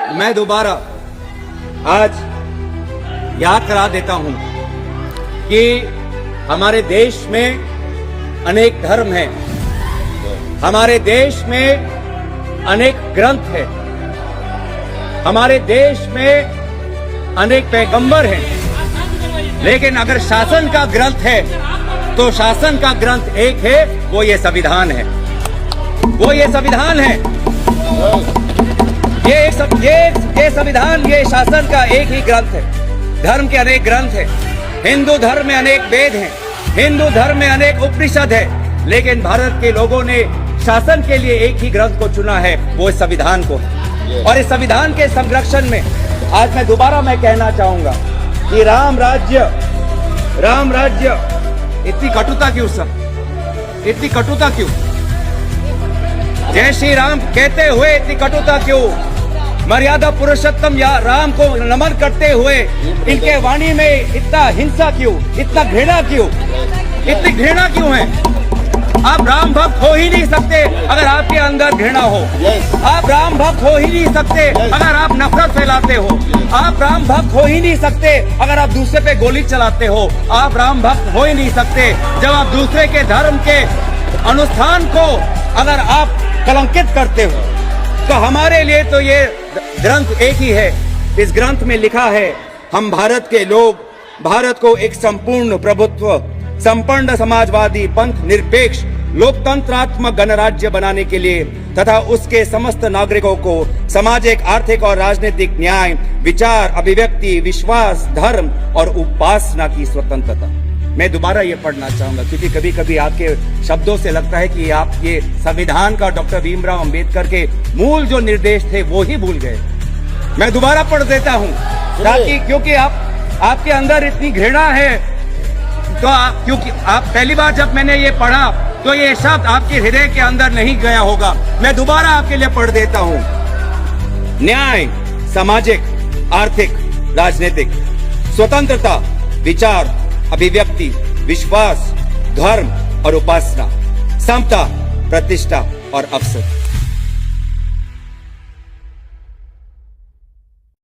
मैं दोबारा आज याद करा देता हूं कि हमारे देश में अनेक धर्म हैं, हमारे देश में अनेक ग्रंथ हैं, हमारे देश में अनेक पैगंबर हैं, लेकिन अगर शासन का ग्रंथ है तो शासन का ग्रंथ एक है, वो ये संविधान है। वो ये संविधान है। ये संविधान, ये शासन का एक ही ग्रंथ है। धर्म के अनेक ग्रंथ हैं, हिंदू धर्म में अनेक वेद हैं, हिंदू धर्म में अनेक उपनिषद है, लेकिन भारत के लोगों ने शासन के लिए एक ही ग्रंथ को चुना है, वो इस संविधान को है। और इस संविधान के संरक्षण में आज मैं दोबारा कहना चाहूंगा कि राम राज्य इतनी कटुता क्यों सर, इतनी कटुता क्यों? जय श्री राम कहते हुए इतनी कटुता क्यों? मर्यादा पुरुषोत्तम या राम को नमन करते हुए इनके वाणी में इतना हिंसा क्यों, इतना घृणा क्यों, इतनी घृणा क्यों है? आप राम भक्त हो ही नहीं सकते अगर आपके अंदर घृणा हो। आप राम भक्त हो ही नहीं सकते अगर आप नफरत फैलाते हो। आप राम भक्त हो ही नहीं सकते अगर आप दूसरे पे गोली चलाते हो। आप राम भक्त हो ही नहीं सकते जब आप दूसरे के धर्म के अनुष्ठान को अगर आप कलंकित करते हो। तो हमारे लिए तो ये ग्रंथ एक ही है। इस ग्रंथ में लिखा है, हम भारत के लोग भारत को एक संपूर्ण प्रभुत्व, संपन्न समाजवादी, पंथ निरपेक्ष, लोकतंत्रात्मक गणराज्य बनाने के लिए तथा उसके समस्त नागरिकों को सामाजिक, आर्थिक और राजनीतिक न्याय, विचार, अभिव्यक्ति, विश्वास, धर्म और उपासना की स्वतंत्रता। मैं दोबारा ये पढ़ना चाहूंगा क्योंकि कभी कभी आपके शब्दों से लगता है कि आप ये संविधान का डॉक्टर भीमराव अंबेडकर के मूल जो निर्देश थे वो ही भूल गए। मैं दोबारा पढ़ देता हूं ताकि, क्योंकि आपके अंदर इतनी घृणा है, तो क्योंकि आप पहली बार जब मैंने ये पढ़ा तो ये शब्द आपके हृदय के अंदर नहीं गया होगा। मैं दोबारा आपके लिए पढ़ देता हूं। न्याय, सामाजिक, आर्थिक, राजनीतिक, स्वतंत्रता, विचार, अभिव्यक्ति, विश्वास, धर्म और उपासना, समता, प्रतिष्ठा और अवसर।